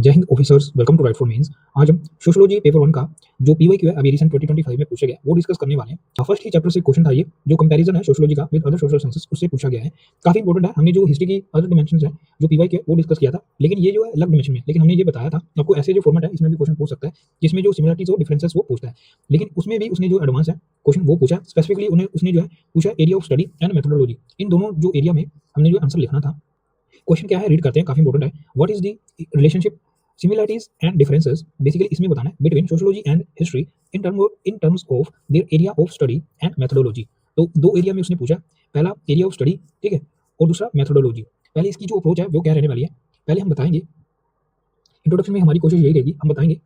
जय हिंद officers, welcome to write for mains. आज हम सोशियोलॉजी पेपर 1 का जो पीवाईक्यू है अभी रिसेंट 2025 में पूछा गया वो डिस्कस करने वाले हैं। फर्स्ट ही चैप्टर से क्वेश्चन था ये, जो कंपैरिजन है सोशियोलॉजी का विद अदर सोशल साइंसेस, उससे पूछा गया है। काफी इंपॉर्टेंट है। हमने जो हिस्ट्री की अदर डिमेंशंस है जो पीवाईक्यू है वो डिस्कस किया था, लेकिन ये जो है अलग डिमेंशन में। लेकिन हमने ये बताया था आपको ऐसे जो फॉर्मेट है इसमें भी क्वेश्चन पूछ सकता है, जिसमें जो सिमिलरिटीज और डिफरेंसेस वो पूछता है। लेकिन उसमें भी उसने जो एडवांस है क्वेश्चन वो पूछा, स्पेसिफिकली उन्हें उसने जो है पूछा area of study and methodology. इन दोनों जो एरिया में हमने जो आंसर लिखना था। क्वेश्चन क्या है रीड करते हैं, काफी इंपॉर्टेंट है। What is the relationship similarities and differences basically इसमें बताना है between sociology and history in terms of their area of study and methodology. तो दो एरिया में उसने पूछा, पहला एरिया ऑफ स्टडी, ठीक है, और दूसरा मेथोडोलॉजी। पहले इसकी जो अप्रोच है वो क्या रहने वाली है, पहले हम बताएंगे इंट्रोडक्शन में हमारी कोशिश यही रहेगी, हम बताएंगे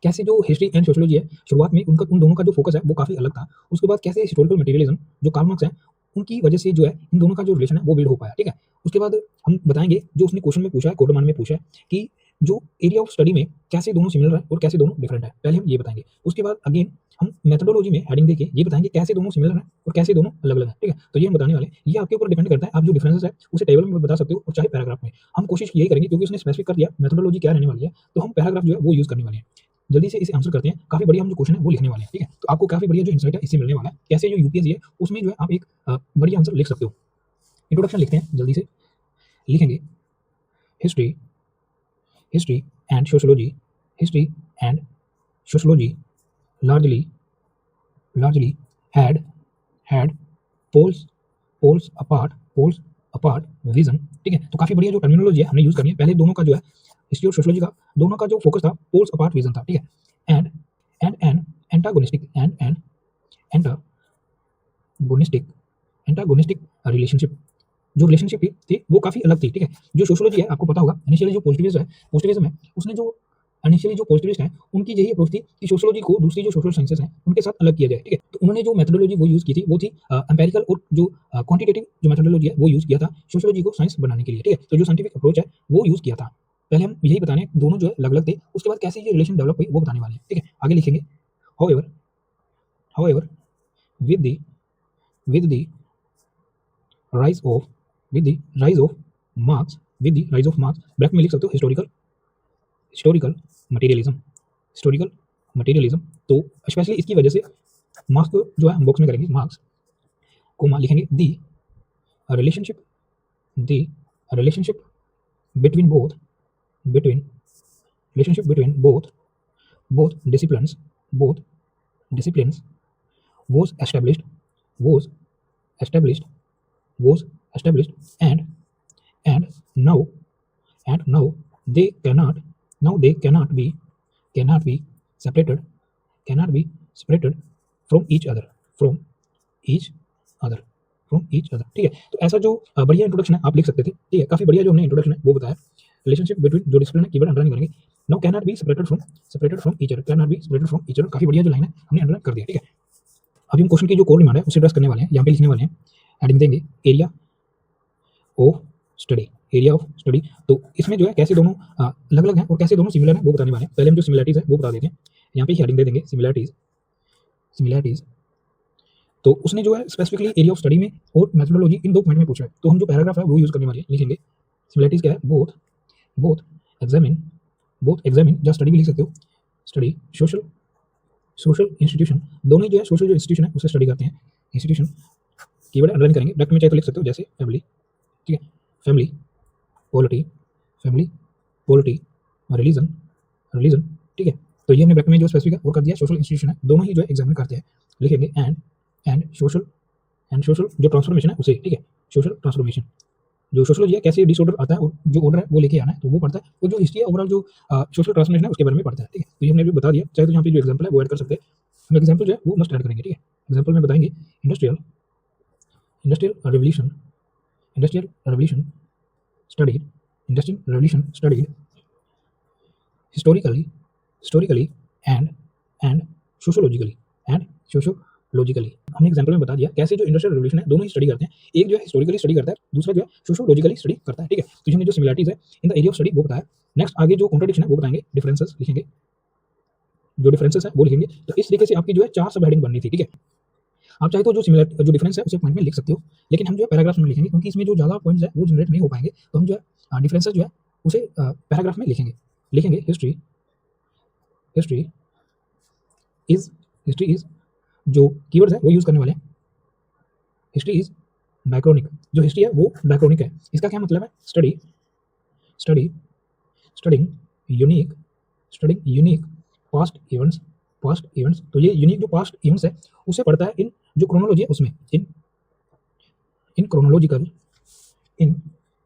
कैसे जो हिस्ट्री एंड सोशियोलॉजी है शुरुआत में उनका उन दोनों का जो फोकस है वो काफी अलग था। उसके बाद कैसे हिस्टोरिकल मटेरियलिज्म जो कार्ल मार्क्स है उनकी वजह से जो है इन दोनों का जो रिलेशन है वो बिल्ड हो पाया, ठीक है। उसके बाद हम बताएंगे जो उसने क्वेश्चन में पूछा है, कोटमान में पूछा है कि जो एरिया ऑफ स्टडी में कैसे दोनों सिमिलर है और कैसे दोनों डिफरेंट है, पहले हम ये बताएंगे। उसके बाद अगेन हम मेथोडोलॉजी में हेडिंग देके ये बताएंगे कैसे दोनों सिमिलर है और कैसे दोनों अलग अलग है, ठीक है। तो ये हम बताने वाले हैं। ये आपके ऊपर डिपेंड करता है, आप जो डिफरेंसेस है उसे टेबल में बता सकते हो और चाहे पैराग्राफ में। हम कोशिश यही करेंगे क्योंकि उसने स्पेसिफिक कर दिया मेथोडोलॉजी क्या रहने वाली है, तो हम पैराग्राफ जो है वो यूज करने वाले हैं। जल्दी से इसे आंसर करते हैं। काफी बढ़िया हम जो क्वेश्चन है वो लिखने वाले हैं, ठीक है। तो आपको काफी बढ़िया जो इंसाइट है इससे मिलने वाला है, कैसे जो यूपीएससी है उसमें जो है आप एक बढ़िया आंसर लिख सकते हो। इंट्रोडक्शन लिखते हैं, जल्दी से लिखेंगे। History history and sociology, history and sociology largely had had poles poles apart vision, ठीक है। तो काफी बढ़िया जो टर्मिनोलॉजी है हमने यूज करनी है। पहले दोनों का जो है हिस्ट्री और सोशियोलॉजी का दोनों का जो फोकस था पोल्स अपार्ट विजन था, ठीक है। एंड एंटागोनिस्टिक एंटागोनिस्टिक रिलेशनशिप, जो रिलेशनशिप थी वो काफी अलग थी, ठीक है। जो सोशियोलॉजी है आपको पता होगा इनिशियली जो पॉजिटिविज्म है उसने जो इनिशियली जो पॉजिटिविस्ट हैं उनकी यही अप्रोच थी कि सोशियोलॉजी को दूसरी जो सोशल साइंसेस हैं उनके साथ अलग किया जाए, ठीक है। तो उन्होंने जो मेथोडोलॉजी वो यूज की थी वो थी एम्पेरिकल और जो क्वांटिटेटिव जो मेथोडोलॉजी है वो यूज किया था सोशियोलॉजी को साइंस बनाने के लिए, ठीक है। तो जो साइंटिफिक अप्रोच है वो यूज किया था। पहले हम यही बताने दोनों जो है अलग अलग थे, उसके बाद कैसे ये रिलेशन डेवलप हुई वो बताने वाले हैं, ठीक है। आगे लिखेंगे however with the with the rise of with the rise of Marx bracket में लिख सकते हो हिस्टोरिकल मटेरियलिज्म। तो स्पेशली इसकी वजह से मार्क्स को जो है हम बॉक्स में करेंगे, मार्क्स को लिखेंगे the relationship between both disciplines was established was established was established and now now they cannot be separated cannot be separated from each other from each other ठीक है। तो ऐसा जो बढ़िया इंट्रोडक्शन है आप लिख सकते थे, ठीक है। काफी बढ़िया जो हमने इंट्रोडक्शन है वो बताया। रिलेशनशिप बिटवीन जो डिसिप्लिन है कीवर्ड अंडरलाइन करेंगे। Now can not be separated from each other, can not be separated from each other. काफी बढ़िया जो लाइन है हमने अंडरलाइन कर दिया, ठीक है। अभी हम क्वेश्चन की जो कोर डिमांड है उसे एड्रेस करने वाले हैं, यहाँ पे लिखने वाले हैं। हेडिंग देंगे एरिया ऑफ स्टडी। तो इसमें जो है कैसे दोनों अलग अलग हैं और कैसे दोनों सिमिलर हैं वो बताने वाले हैं। पहले हम जो सिमिलरिटीज है वो बता देते हैं, यहाँ पे हेडिंग दे देंगे सिमिलरिटीज। तो उसने जो है स्पेसिफिकली एरिया ऑफ स्टडी में और मेथोडोलॉजी इन दो पॉइंट में पूछा है, तो हम जो पैराग्राफ है वो यूज करने वाले हैं। लिखेंगे सिमिलरिटीज क्या है, बोथ एग्जामिन या स्टडी भी लिख सकते हो, स्टडी सोशल इंस्टीट्यूशन। दोनों जो है सोशल जो इंस्टीट्यूशन है उसे स्टडी करते हैं। इंस्टीट्यूशन कीवर्ड अंडरलाइन करेंगे, ब्रैकेट में चाहे तो लिख सकते हो जैसे फैमिली, ठीक है। फैमिली पॉलिटी रिलीजन, ठीक है। तो ये हमने ब्रैकेट में जो स्पेसिफिक और कर दिया सोशल इंस्टीट्यूशन है, दोनों ही जो है एग्जामिन करते हैं। लिखेंगे एंड सोशल जो ट्रांसफॉर्मेशन है उसे, ठीक है। सोशल ट्रांसफॉर्मेशन जो सोशल है कैसे डिसऑर्डर आता है और जो ऑर्डर है वो लेके आना है तो वो पढ़ता है, और जो हिस्ट्री है ओवरऑल जो सोशल ट्रांसफॉर्मेशन है उसके बारे में पढ़ता है, ठीक है। तो ये हमने भी बता दिया, चाहे तो यहाँ पे जो एग्जांपल है वो ऐड कर सकते हैं। हम एग्जांपल जो है वो मस्ट ऐड करेंगे, ठीक है। एग्जांपल में बताएंगे industrial revolution studied historically and sociologically हमने एग्जांपल में बता दिया कैसे जो इंडस्ट्रियल रेवोल्यूशन है दोनों ही स्टडी करते हैं। एक जो है हिस्टोरिकली स्टडी करता है, दूसरा जो है सोशियोलॉजिकली स्टडी करता है, ठीक है। तो हमने जो सिमिलरिटीज है in the area of study वो बताया। नेक्स्ट आगे जो कॉन्ट्रडिक्शन है वो बताएंगे, डिफरेंसेस लिखेंगे, जो डिफरेंसेस है वो लिखेंगे। तो इस तरीके से आपकी जो है 4 सब हेडिंग बननी थी, ठीक है। आप चाहे तो जो डिफरेंस है उसे पॉइंट में लिख सकते हो, लेकिन हम जो है पैराग्राफ में लिखेंगे क्योंकि इसमें जो ज़्यादा पॉइंट्स है वो जनरेट नहीं हो पाएंगे, तो हम जो है डिफरेंसेस जो है उसे पैराग्राफ में लिखेंगे। लिखेंगे हिस्ट्री, हिस्ट्री हिस्ट्री इज जो कीवर्ड्स है वो यूज करने वाले हैं। हिस्ट्री इज डायक्रोनिक, जो हिस्ट्री है वो डायक्रोनिक है। इसका क्या मतलब है? Study study studying unique studying unique past events. तो ये यूनिक जो पास्ट इवेंट्स है उसे पढ़ता है इन जो क्रोनोलॉजी है उसमें, in chronological in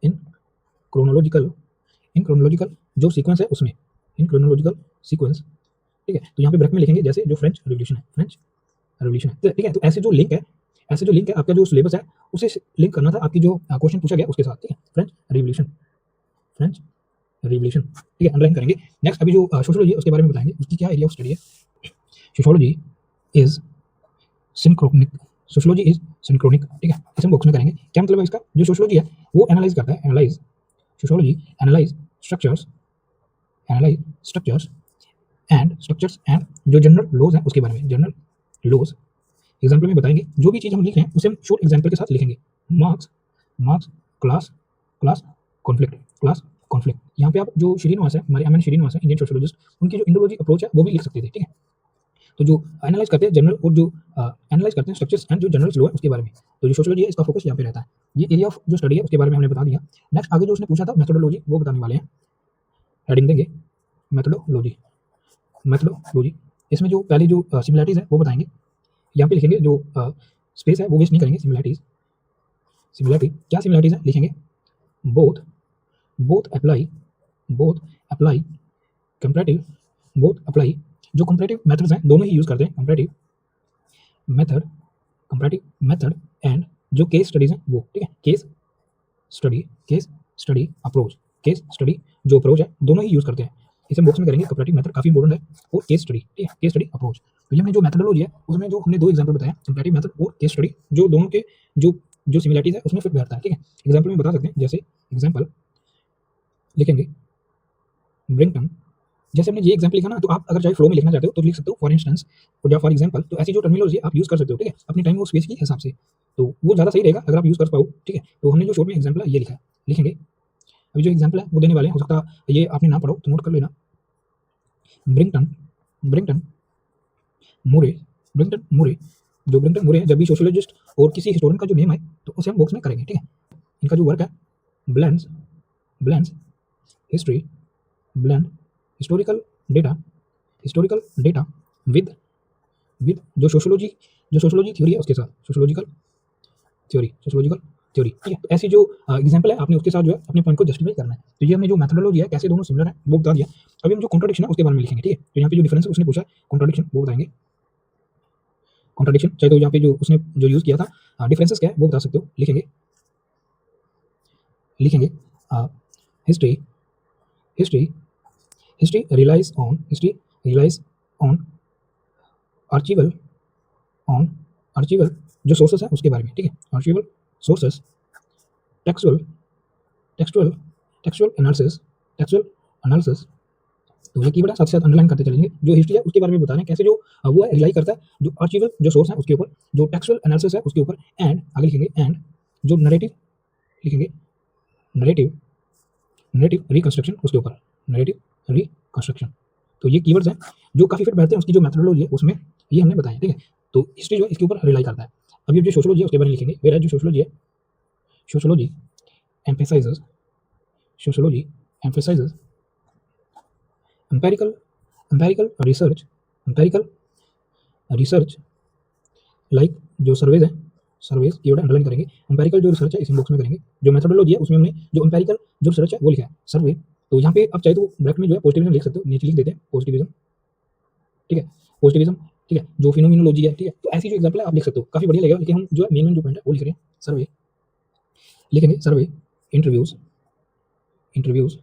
in chronological in chronological जो सीक्वेंस है उसमें, इन क्रोनोलॉजिकल सीक्वेंस। ठीक है, तो यहाँ पे ब्रैकेट में लिखेंगे जैसे जो फ्रेंच रेवोल्यूशन है, फ्रेंच रेवोल्यूशन है। तो ठीक है, तो ऐसे जो लिंक है, ऐसे जो लिंक है आपका जो सिलेबस है उसे लिंक करना था आपकी जो क्वेश्चन पूछा गया उसके साथ। ठीक है, फ्रेंच रेवोल्यूशन, फ्रेंच रेवोल्यूशन। ठीक है, अंडरलाइन करेंगे। नेक्स्ट अभी जो सोशियोलॉजी है उसके बारे में बताएंगे, उसकी क्या एरिया ऑफ स्टडी है। Sociology is synchronic, sociology is synchronic. ठीक है, इसे हम बॉक्स में करेंगे। क्या मतलब है इसका? जो सोशियोलॉजी है वो एनालाइज करता है, analyse sociology analyse structures, analyse structures and जो जनरल लॉज है उसके बारे में, जनरल लॉज। एग्जाम्पल में बताएंगे, जो भी चीज़ हम लिख रहे हैं उसे हम शॉर्ट एग्जाम्पल के साथ लिखेंगे। Marks, marks, class, class conflict, class conflict. यहाँ पे आप जो श्रीनिवास है, हमारे एम श्रीनिवास है, इंडियन सोशियोलॉजिस्ट, उनकी जो इंडोलॉजी अप्रोच है वो भी लिख सकते थे। ठीक है, तो जो एनालाइज करते हैं जनरल और जो एनालाइज करते हैं स्ट्रक्चर्स एंड जो जनरल लॉ है उसके बारे में, तो जो सोशियोलॉजी है इसका फोकस यहाँ पे रहता है। ये एरिया ऑफ जो स्टडी है उसके बारे में हमने बता दिया। नेक्स्ट आगे जो उसने पूछा था मेथोडोलॉजी, वो बताने वाले हैं। हेडिंग देंगे मेथोडोलॉजी, मेथोडोलॉजी। इसमें जो पहले जो सिमिलैरिटीज है वो बताएंगे। यहाँ पे लिखेंगे जो स्पेस है वो वेस्ट नहीं करेंगे। सिमिलैरिटीज, सिमिलैरिटी क्या सिमिलैरिटीज है लिखेंगे। Both both apply, both apply comparative, both apply जो कंपैरेटिव मेथड्स हैं दोनों ही यूज करते हैं। Comparative method, comparative method and जो केस स्टडीज हैं वो। ठीक है, case study approach, case study जो अप्रोच है दोनों ही यूज करते हैं। इसे बॉक्स में करेंगे। कंपैरेटिव मेथड काफी इंपॉर्टेंट है और केस स्टडी। ठीक है, केस स्टडी अप्रोच। तो ये हमने जो मेथोडोलॉजी है उसमें जो हमने दो एग्जांपल बताया, कंपैरेटिव मेथड और केस स्टडी, जो दोनों के जो जो सिमिलरिटीज है उसमें फिट बैठता है। ठीक है, एग्जांपल में बता सकते हैं, जैसे एग्जांपल लिखेंगे ब्रिंगटन। जैसे हमने ये एग्जांपल लिखा ना, तो आप अगर चाहे फ्लो में लिखना चाहते हो तो लिख सकते हो फॉर इंस्टेंस और या फॉर एग्जांपल। तो ऐसी जो टर्मिनोलॉजी आप यूज कर सकते हो। ठीक है, अपनी टाइम और स्पेस के हिसाब से, तो वो ज़्यादा सही रहेगा अगर आप यूज कर पाओ। ठीक है, तो हमने जो शॉर्ट में एग्जांपल है ये लिखा है, लिखेंगे। अभी जो एग्जांपल है वो देने वाले हैं, हो सकता है ये आपने ना पढ़ो तो नोट कर लेना। ब्रिंगटन, ब्रिंगटन मोरे, ब्रिंगटन मोरे। जो ब्रिंगटन मोरे है, जब भी सोशियोलॉजिस्ट और किसी हिस्टोरियन का जो नेम आए तो उसे हम बॉक्स में करेंगे। ठीक है, इनका जो वर्क है blends, blends history, blend historical data, historical data with with जो सोशियोलॉजी थ्योरी है उसके साथ, सोशियोलॉजिकल थ्योरी, सोशियोलॉजिकल थ्योरी। ठीक है, तो ऐसी जो एग्जांपल है आपने उसके साथ जो है अपने पॉइंट को जस्टिफाई करना है। तो ये हमने जो मेथोडोलॉजी है कैसे दोनों सिमिलर है वो बता दिया। अभी हम जो कॉन्ट्रडिक्शन है उसके बारे में लिखेंगे। ठीक है, तो यहाँ पे जो डिफरेंस है उसने पूछा कॉन्ट्रडिक्शन, वो बताएंगे। कॉन्ट्रडिक्शन चाहे तो यहाँ पे जो उसने जो यूज किया था डिफरेंसेस क्या है वो बता सकते हो। लिखेंगे, लिखेंगे history, history history relies on, history relies on archival, on archival जो सोर्सेस है उसके बारे में। ठीक है, archival sources, textual, textual textual analysis, textual analysis. तो ये कीवर्ड है, साथ साथ अंडरलाइन करते चलेंगे। जो हिस्ट्री है उसके बारे में बता रहे हैं कैसे जो वो है रिलाई करता है जो आर्चिवल जो सोर्स है उसके ऊपर, जो टेक्सुअल एनालिसिस है उसके ऊपर, एंड आगे लिखेंगे एंड जो नरेटिव, लिखेंगे नरेटिव, नरेटिव रिकंस्ट्रक्शन उसके ऊपर, नरेटिव रिकंस्ट्रक्शन। तो ये कीवर्ड्स हैं जो काफी फिट बैठते हैं उसकी जो मेथोडोलॉजी है उसमें, ये हमने बताया। ठीक है, तो हिस्ट्री जो है इसके ऊपर रिलाई करता है। अभी जो सोशियोलॉजी है उसके बारे में लिखेंगे। वेयर जो सोशियोलॉजी है, sociology emphasizes, sociology emphasizes empirical, empirical research, empirical research like जो सर्वेज है, सर्वेज कीवर्ड अंडरलाइन करेंगे। एम्पेरिकल जो रिसर्च है इस बॉक्स में करेंगे। जो मेथोडोलॉजी है उसमें हमने जो एम्पेरिकल जो रिसर्च है वो लिखा है सर्वे। तो यहाँ पे आप चाहे तो ब्रैकेट में जो है पॉजिटिविज्म लिख सकते हो, नीचे लिख देते हैं पॉजिटिविज्म। ठीक है, पॉजिटिविज्म। ठीक है, जो फिनोमिनोलॉजी है। ठीक है, तो ऐसी जो एग्जांपल है आप लिख सकते हो, काफी बढ़िया लगेगा। लेकिन हम जो है मेन जो पॉइंट है वो लिख रहे हैं। सर्वे लिखेंगे, सर्वे इंटरव्यूज, इंटरव्यूज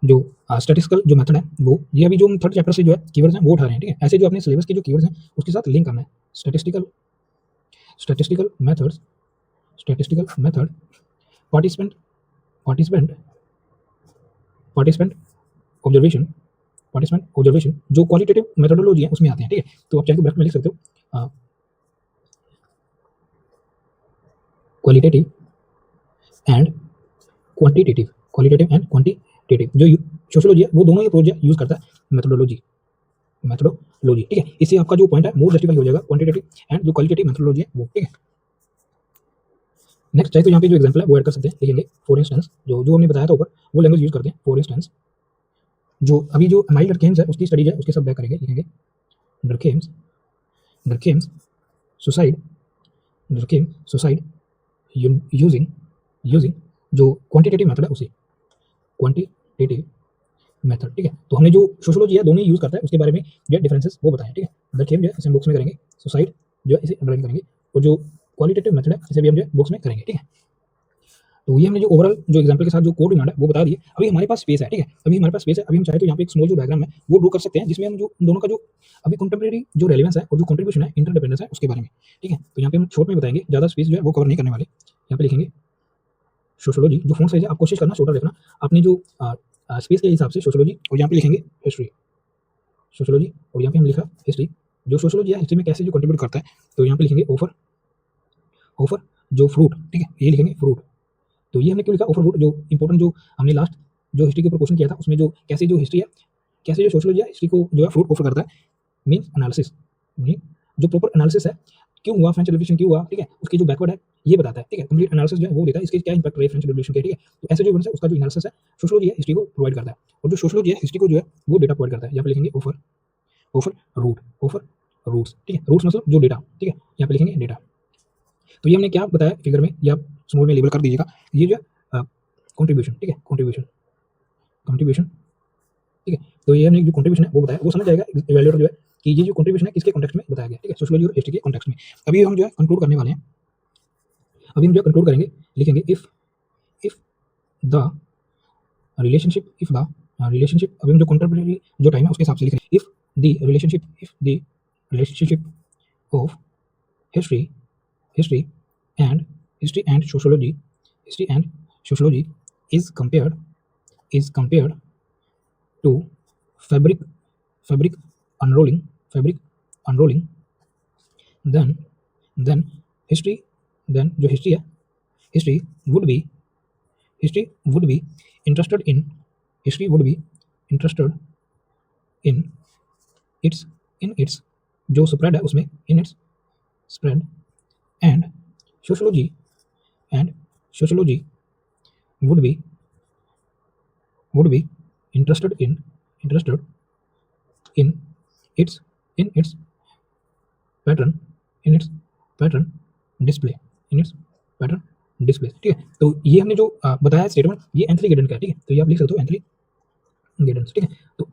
जो स्टैटिस्टिकल जो मेथड है वो, ये अभी जो हम थर्ड चैप्टर से जो है कीवर्ड्स हैं वो उठा रहे हैं। ठीक है, ऐसे जो अपने सिलेबस के जो कीवर्ड्स हैं उसके साथ लिंक करना है। Statistical, statistical methods, statistical method, participant, participant, participant observation, participant observation जो क्वालिटेटिव मेथोडोलॉजी है उसमें आते हैं। ठीक है, तो आप चाहे तो ब्रैकेट में लिख सकते हो qualitative and quantitative, qualitative and quantitative जो सोशियोलॉजी है वो दोनों ही अप्रोच यूज़ करता है मेथोडोलॉजी मेथोडोलॉजी, ठीक है। इससे आपका जो पॉइंट है मोर जस्टिफाई हो जाएगा क्वांटिटेटिव एंड जो क्वालिटेटिव मेथोडोलॉजी है वो, ठीक है। नेक्स्ट चाहे तो यहाँ पे जो एग्जांपल है वो ऐड कर सकते हैं, लिखेंगे फॉर इंस्टेंस जो जो हमने बताया था ऊपर वो लैंग्वेज यूज़ करते हैं। फॉर इंस्टेंस जो अभी जो माइल्ड डरकेम्स है उसकी स्टडीज है उसके सब बैक करेंगे, लिखेंगे डरकेम्स डरकेम्स सुसाइड डरकेम सुसाइड यूजिंग यूजिंग जो क्वांटिटेटिव मेथड है उसे क्वांटिटेटिव मेथड, ठीक है। तो हमने जो सोशियोलॉजी है दोनों ही यूज करता है उसके बारे में जो डिफरेंसेस वो बताएं, ठीक है। दरखेम जो है इसे बुक्स में करेंगे, सुसाइड जो है इसे अंडरलाइन करेंगे और जो क्वालिटेटिव मेथड है इसे भी हम जो बुक्स में करेंगे, ठीक है। तो ये हमने जो ओवरऑल जो एग्जांपल के साथ जो कोड डिमांड है वो बता दिए। अभी हमारे पास स्पेस है, ठीक है। अभी हमारे पास स्पेस है, अभी हम चाहे तो यहाँ पे एक स्मॉल जो डायग्राम है वो ड्रॉ कर सकते हैं जिसमें हम जो दोनों का जो अभी कंटेम्प्रेरी जो रेलेवेंस है और जो कंट्रीब्यूशन है इंटरडिपेंडेंस है उसके बारे में, ठीक है। तो यहाँ पे हम शॉर्ट में बताएंगे, ज़्यादा स्पेस जो है वो कवर नहीं करने वाले। यहाँ पे लिखेंगे सोशियोलॉजी, जो फोन साइज है आप कोशिश करना छोटा रखना आपने जो स्पेस के हिसाब से सोशियोलॉजी, और यहाँ पे लिखेंगे हिस्ट्री सोशियोलॉजी, और यहाँ पे हम लिखा हिस्ट्री जो सोशियोलॉजी है हिस्ट्री में कैसे जो कंट्रीब्यूट करता है। तो यहाँ पे लिखेंगे ऑफर ऑफर जो फ्रूट, ठीक है, ये लिखेंगे फ्रूट। तो ये हमने क्यों लिखा ऑफर फ्रूट, जो इंपॉर्टेंट जो हमने लास्ट जो हिस्ट्री के ऊपर क्वेश्चन किया था उसमें जो कैसे जो हिस्ट्री है कैसे जो सोशियोलॉजी है हिस्ट्री को जो है फ्रूट ऑफर करता है, मीन्स एनालिसिस, जो प्रॉपर एनालिसिस है क्यों हुआ फ्रेंच रेवोल्यूशन क्यों हुआ, ठीक है, उसकी जो बैकवर्ड है ये बताता है, ठीक है। कंप्लीट एनालिसिस जो है वो देता है इसके क्या इंपैक्ट रहे फ्रेंच रेवोल्यूशन के, ठीक है। तो ऐसे जो इवेंट्स है उसका जो एनालिसिस है सोशियोलॉजी है हिस्ट्री को प्रोवाइड करता है, और जो सोशियोलॉजी है हिस्ट्री को जो है वो डेटा प्रोवाइड करता है। यहाँ पे लिखेंगे offer offer root offer roots, ठीक है, रूट्स मतलब जो डेटा, ठीक है, यहाँ पे लिखेंगे डेटा। तो ये हमने क्या बताया फिगर में, या आप स्मॉल में लेबल कर दीजिएगा, ये जो है कॉन्ट्रीब्यूशन, ठीक है, कॉन्ट्रीब्यूशन, ठीक है। तो ये हमने जो कॉन्ट्रीब्यूशन है वो बताया, वो समझ जाएगा इवैल्यूएटर जो है कि ये जो कॉन्ट्रीब्यूशन है किसके कॉन्टेक्स्ट में बताया गया, ठीक है, सोशियोलॉजी और हिस्ट्री के कॉन्टेक्स्ट में। अभी हम जो है कंक्लूड करने वाले हैं, अभी हम जो कंक्लूड करेंगे, लिखेंगे इफ द रिलेशनशिप अभी हम जो कंटेम्परेरी जो टाइम है उसके हिसाब से लिख रहे हैं, if the relationship of history history and sociology is compared to fabric unrolling then history then जो हिस्ट्री है history would be interested in its जो स्प्रेड है उसमें in its spread and sociology would be interested in its pattern pattern display ठीक है। तो ये हमने जो बताया स्टेटमेंट ये एंथनी गिडन का है, ठीक है। तो ये आप लिख सकते हो एंथनी गिडन, ठीक है। तो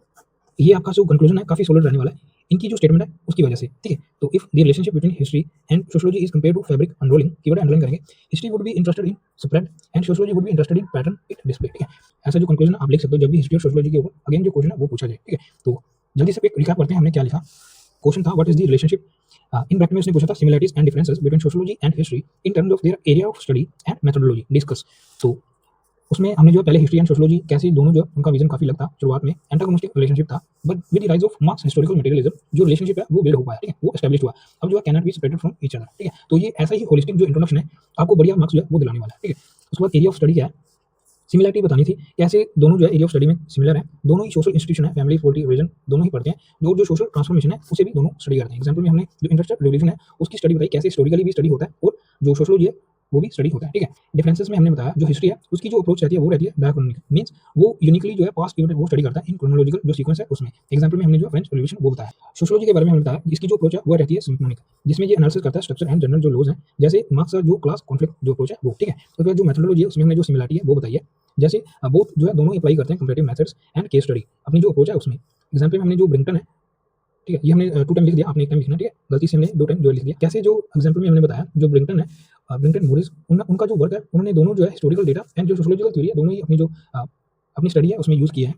ये आपका जो कंक्लूजन है काफी सॉलिड रहने वाला है इनकी जो स्टेटमेंट है उसकी वजह से, ठीक है। तो if the relationship between history and sociology is compared to fabric unrolling, keyword underline करेंगे, history would be interested in spread and sociology would be interested in pattern it display, ठीक है। ऐसा जो कंक्लूजन आप लिख सकते हो जब भी हिस्ट्री और सोशियोलॉजी के ऊपर अगेन जो क्वेश्चन है वो पूछा जाए, ठीक है। तो जल्दी से एक रिकैप करते हैं हमने क्या लिखा। क्वेश्चन था what is the relationship, in bracket में उसने पूछा था similarities and differences between sociology and history in terms of their area of study and methodology discuss. तो उसमें हमने जो पहले हिस्ट्री एंड सोशियोलॉजी कैसे दोनों जो उनका विजन काफी लगता शुरुआत में एंटागोनिस्टिक रिलेशनशिप था, but with the rise of marks historical materialism जो रिलेशनशिप है वो बिल्ड हो पाया, ठीक है, वो एस्टैब्लिश हुआ। अब जो है cannot be separated from each other, ठीक है। तो ये ऐसा ही होलिस्टिक जो इंट्रोडक्शन है आपको बढ़िया मार्क्स जो है वो दिलाने वाला है, ठीक है। उसके बाद एरिया ऑफ स्टडी क्या है, सिमिलरिटी बतानी थी कैसे दोनों जो है एरिया ऑफ स्टडी में सिमिलर है, दोनों ही सोशल इंस्टीट्यूशन है, फैमिली पॉलिटी रिलीजन दोनों ही पढ़ते हैं, जो सोशल ट्रांसफॉर्मेशन है उसे भी दोनों स्टडी करते हैं। एग्जांपल में हमने जो इंडस्ट्रियल रिवॉल्यूशन है उसकी स्टडी बताई कैसे हिस्टोरिकली भी स्टडी होता है और जो सोशोलॉजी है वो भी स्टडी होता है, ठीक है। डिफरेंसेस में हमने बताया जो हिस्ट्री है उसकी जो अप्रोच रहती है वो रहती है डायक्रोनिक, मींस वो यूनिकली जो है पास्ट पीरियड वो स्टडी करता है इन क्रोनोलॉजिकल जो सीक्वेंस है उसमें। एग्जांपल में हमने जो फ्रेंच रिवॉल्यूशन वो बताया। सोशियोलॉजी के बारे में हमने बताया इसकी जो अप्रोच है वो रहती है सिम्फोनिक, जिसमें ये एनालिसिस करता है स्ट्रक्चर एंड जनरल जो लॉज हैं, जैसे मार्क्स जो क्लास कॉन्फ्लिक्ट जो अप्रोच है वो, ठीक है। उसके बाद जो मेथोडोलॉजी है उसमें हमने जो सिमिलरिटी है वो बताई है, जैसे बोथ जो है दोनों अप्लाई करते हैं comparative methods and case study अपनी जो अप्रोच है उसमें। एग्जांपल में हमने जो ब्रिंगटन है, ठीक है, ये हमने 2 टाइम लिख दिया, आपने 1 टाइम लिखना, ठीक है, गलती से हमने 2 टाइम जो लिख दिया। कैसे जो एग्जांपल में हमने बताया जो ब्रिंगटन है ब्रिंगटन मोरिस उनका जो वर्क है उन्होंने दोनों जो है हिस्टोरिकल डेटा एंड जो सोशियोलॉजिकल थ्योरी है दोनों ही अपनी जो अपनी स्टडी है उसमें यूज किया है।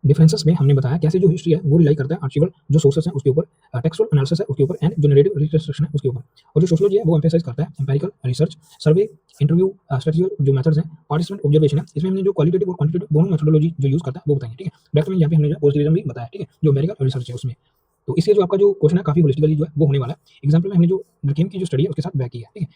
डिफरेंसेस में हमने बताया कैसे जो हिस्ट्री है वो रिलाई करता है आर्चिवल जो सोर्सेस हैं उसके ऊपर, टेक्सुअल एनालिसिस है उसके ऊपर एंड जो नैरेटिव रिकंस्ट्रक्शन है उसके ऊपर, और जो सोशियोलॉजी है वो एम्फेसाइज करता है एम्पिरिकल रिसर्च, सर्वे, इंटरव्यू, स्ट्रेटजिकल जो मेथड्स हैं, पार्टिसिपेंट ऑब्जर्वेशन है। इसमें हमने जो क्वालिटेटिव और क्वांटिटेटिव दोनों मेथोडोलॉजी जो यूज करता है वो बताएंगे, ठीक है। ब्रैकेट में यहाँ पे हमने जो पॉजिटिविज्म भी बताया, ठीक है, जो एम्पिरिकल रिसर्च है उसमें। तो इससे जो आपका जो क्वेश्चन है काफी होलिस्टिकली जो है वो होने वाला है। एग्जांपल में हमने जो डरकीम की जो स्टडी है उसके साथ बैक की है, ठीक है।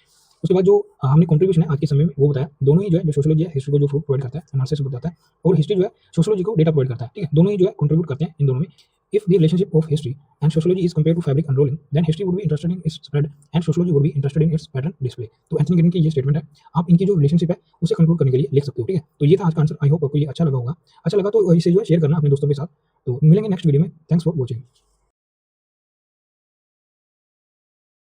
उसके बाद जो हमने कंट्रीब्यूशन है आज के समय में वो बताया। दोनों ही जो है, जो सोशियोलॉजी है हिस्ट्री को जो फ्रूट प्रोवाइड करता है, एनालिसिस बताता है, और हिस्ट्री जो है सोशियोलॉजी को डेटा प्रोवाइड करता है, ठीक है? दोनों ही जो है कंट्रीब्यूट करते हैं इन दोनों में। If the relationship of history and sociology is compared to fabric unrolling, then history would be interested in its spread and sociology would be interested in its pattern display. तो एंथनी गिडन की ये statement है। आप इनकी जो relationship है उसे conclude करने के लिए लिख सकते हो, ठीक है? तो ये था आज का आंसर। आई होप आपको ये अच्छा लगा होगा। अच्छा लगा तो इसे जो है शेयर करना अपने दोस्तों के साथ। तो मिलेंगे नेक्स्ट वीडियो में। Thanks for watching.